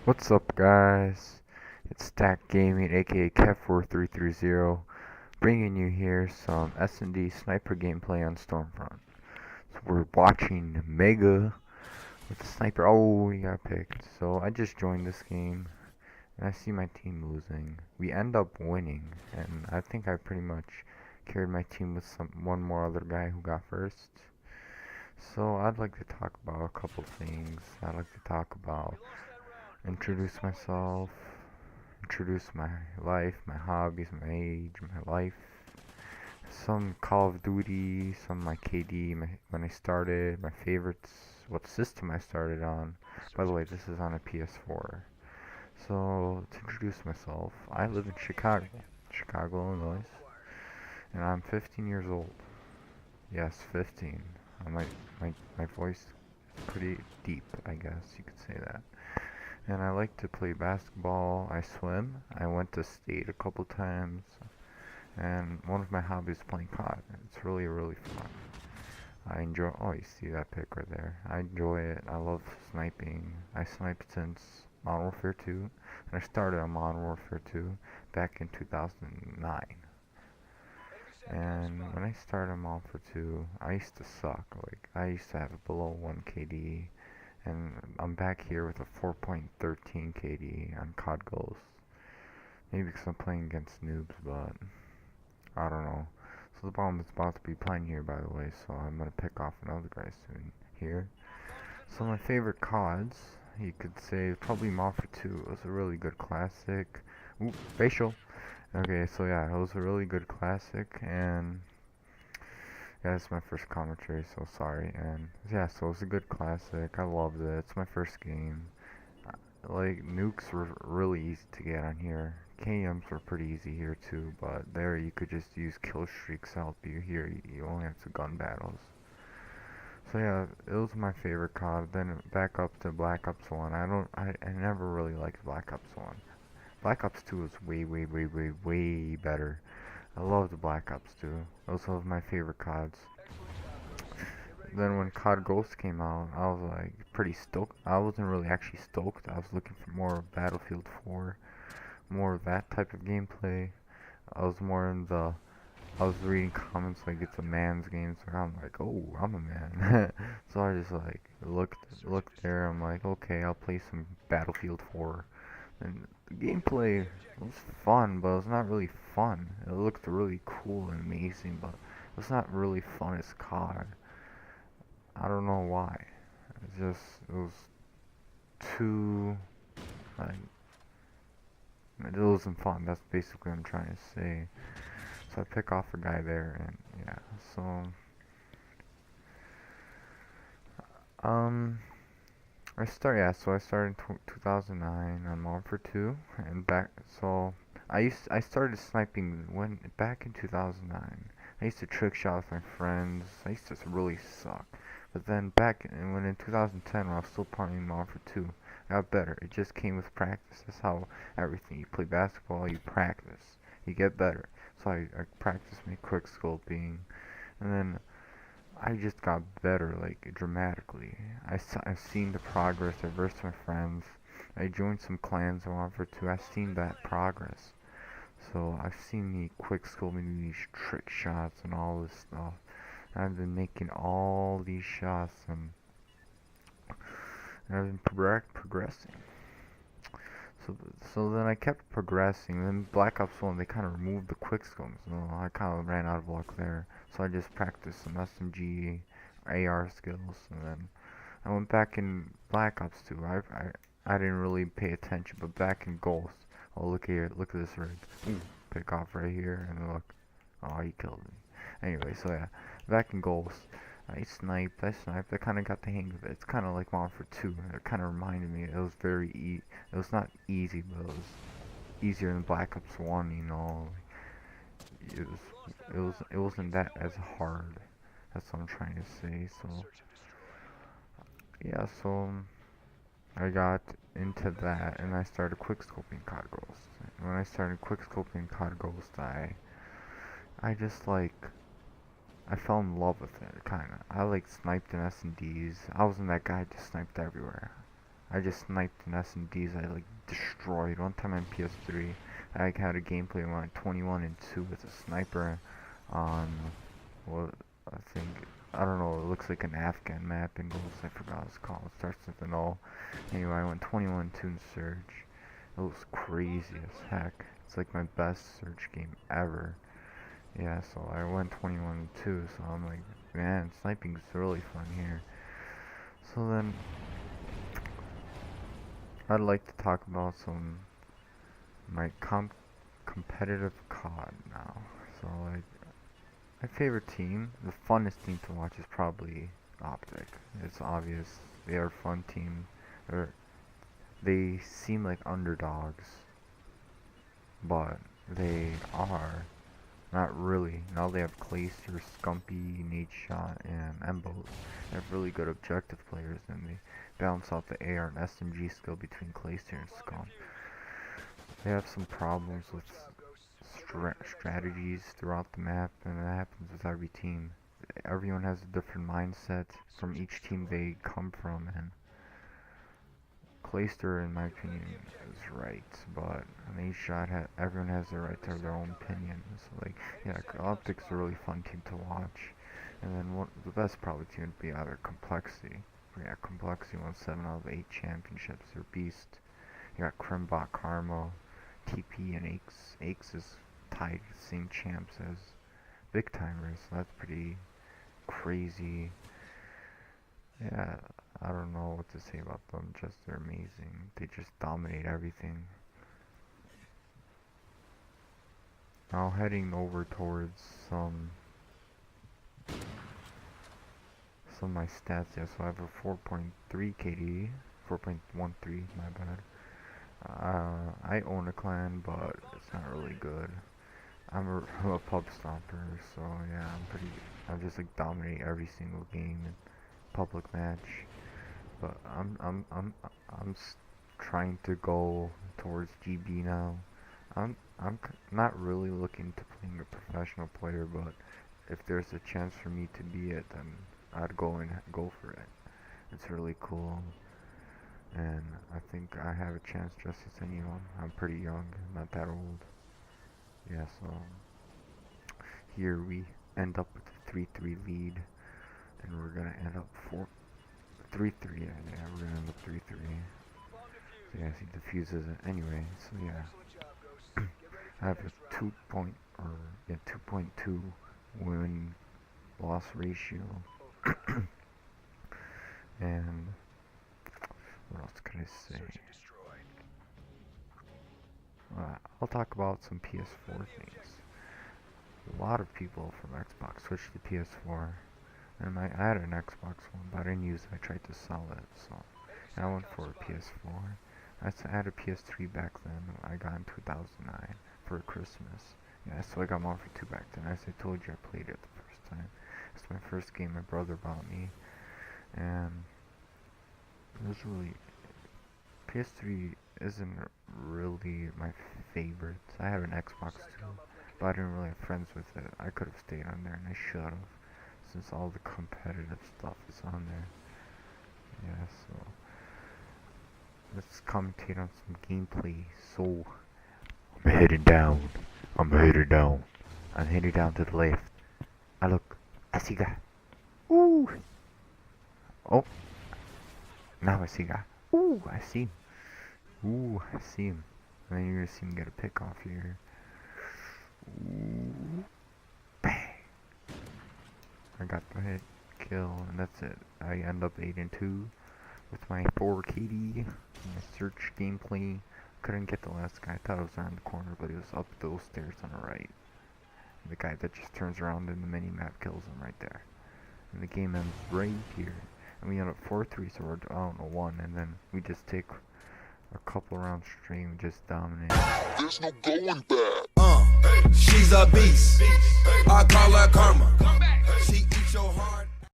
What's up, guys? It's StackGaming, aka Kev4330, bringing you here some S&D sniper gameplay on Stormfront. So we're watching Mega with the sniper. Oh, we got picked. So I just joined this game, and I see my team losing. We end up winning, and I think I pretty much carried my team with one more other guy who got first. So I'd like to talk about a couple things. I'd like to talk about introduce myself, introduce my life, my hobbies, my age, my life, some Call of Duty, some my KD, when I started, my favorites, what system I started on. By the way, this is on a PS4. So, to introduce myself, I live in Chicago, Illinois, and I'm 15 years old. Yes, 15. My voice is pretty deep, I guess you could say that. And I like to play basketball, I swim, I went to state a couple times, and one of my hobbies is playing COD. It's really fun. I enjoy, oh, you see that pic right there. I enjoy it. I love sniping. I sniped since Modern Warfare 2, and I started on Modern Warfare 2 back in 2009. And when I started on Modern Warfare 2, I used to suck. Like, I used to have below 1 KD, and I'm back here with a 4.13 KD on COD goals. Maybe because I'm playing against noobs, but I don't know. So the bomb is about to be playing here, by the way, so I'm gonna pick off another guy soon here. So my favorite CODs, you could say, probably Mafia 2. It was a really good classic. Ooh, facial. Okay, so yeah, it was a really good classic, and yeah, it's my first commentary, so sorry. And yeah, so it's a good classic. I loved it. It's my first game. Like, nukes were really easy to get on here. KMs were pretty easy here too, but there you could just use kill streaks to help you. Here, you only have to gun battles. So yeah, it was my favorite COD. Then back up to Black Ops 1. I never really liked Black Ops 1. Black Ops 2 was way better. I loved Black Ops 2. It was one of my favorite CODs. Then when COD Ghost came out, I was like pretty stoked. I wasn't really actually stoked. I was looking for more of Battlefield 4, more of that type of gameplay. I was more in the I was reading comments like it's a man's game, so I'm like, oh, I'm a man. So I just like looked there. I'm like, okay, I'll play some Battlefield 4. And the gameplay was fun, but it was not really fun. It looked really cool and amazing, but it was not really fun as COD. I don't know why. It was too like it wasn't fun. That's basically what I'm trying to say. So I pick off a guy there, and yeah. So um, So I started in 2009 on Modern Warfare 2, and back. So I started sniping when back in 2009. I used to trick shot with my friends. I used to really suck. But then when in 2010, when I was still playing Modern Warfare 2, I got better. It just came with practice. That's how everything. You play basketball, you practice, you get better. So I practiced my quick scoping, and then I just got better, like, dramatically. I've seen the progress. I versed my friends. I joined some clans I offered to. I've seen that progress. So I've seen me quick scoping these trick shots and all this stuff. I've been making all these shots, and I've been progressing. So, so then I kept progressing. Then Black Ops 1, they kind of removed the quick scopes. So I kind of ran out of luck there. So I just practiced some SMG, AR skills, and then I went back in Black Ops 2. I didn't really pay attention, but back in Ghost. Oh, look here, look at this rig. Ooh, pick off right here, and look. Oh, he killed me. Anyway, so yeah, back in Ghost. I sniped, I kind of got the hang of it. It's kind of like Modern Warfare 2. It kind of reminded me, it was it was not easy, but it was easier than Black Ops 1, you know. It wasn't that as hard. That's what I'm trying to say, so. Yeah, so I got into that, and I started quickscoping COD Ghost. And when I started quickscoping COD Ghost, I just like I fell in love with it, kinda. I like sniped in S&Ds. I wasn't that guy who just sniped everywhere. I just sniped an S&Ds I like destroyed. One time on PS3, I had a gameplay of mine 21 and 2 with a sniper on what I think I don't know. It looks like an Afghan map in goals. I forgot what it's called. It starts with an O. Anyway, I went 21 2 in Surge. It was crazy as heck. It's like my best Surge game ever. Yeah, so I went 21 2. So I'm like, man, sniping's really fun here. So then, I'd like to talk about my competitive COD now. So like, my favorite team, the funnest team to watch is probably Optic. It's obvious. They are a fun team. They seem like underdogs, but they are not really. Now they have Clayster, Scumpy, Nate Shot, and Embos. They have really good objective players, and they balance out the AR and SMG skill between Clayster and Scump. They have some problems with strategies throughout the map, and that happens with every team. Everyone has a different mindset from each team they come from, and Clayster, in my opinion, is right, but everyone has the right to their own opinion. So like, yeah, Optic's a really fun team to watch, and then the best probably team would be either Complexity. Yeah, Complexity won 7 out of 8 championships. They're beast. You got Crimbot, Karma, TP, and Aches. Aches is tied the same champs as Big Timers, so that's pretty crazy. Yeah, I don't know what to say about them, just they're amazing. They just dominate everything. Now heading over towards some of my stats. Yeah, so I have a 4.3 KD, 4.13, my bad. I own a clan, but it's not really good. I'm a pub stomper, so yeah, I just like dominate every single game and public match. But I'm trying to go towards GB now. I'm not really looking to being a professional player, but if there's a chance for me to be it, then I'd go for it. It's really cool, and I think I have a chance just as anyone. I'm pretty young, not that old. Yeah, so here we end up with a 3-3 lead, and we're gonna end up 3-3. Yeah, we're gonna end up 3-3. So yeah, he defuses it anyway. So yeah, I have a 2.2 win-loss ratio. And what else can I say? I'll talk about some PS4 things. A lot of people from Xbox switched to PS4, and I had an Xbox One, but I didn't use it. I tried to sell it, so I went for a PS4. I had a PS3 back then. I got in 2009 for Christmas. Yeah, so I got one for 2 back then. As I told you, I played it the first time. It's my first game my brother bought me, and it was really... PS3 isn't really my favorite. I have an Xbox too, but I didn't really have friends with it. I could have stayed on there, and I should have, since all the competitive stuff is on there. Yeah, so let's commentate on some gameplay. So I'm heading down. I'm heading down to the left. I see guy. Ooh. Oh. Now I see guy. Ooh, I see him. Ooh, I see him. And then you're gonna see him get a pick off here. Ooh. Bang. I got the hit, kill, and that's it. I end up 8-2 with my 4 KD. My search gameplay. Couldn't get the last guy. I thought it was around the corner, but he was up those stairs on the right. And the guy that just turns around in the mini-map kills him right there. And the game ends right here. And we end up 4-3, so we're down 1, and then we just take a couple rounds straight and just dominate. There's no going back. She's a beast. I call her karma. She eats your heart.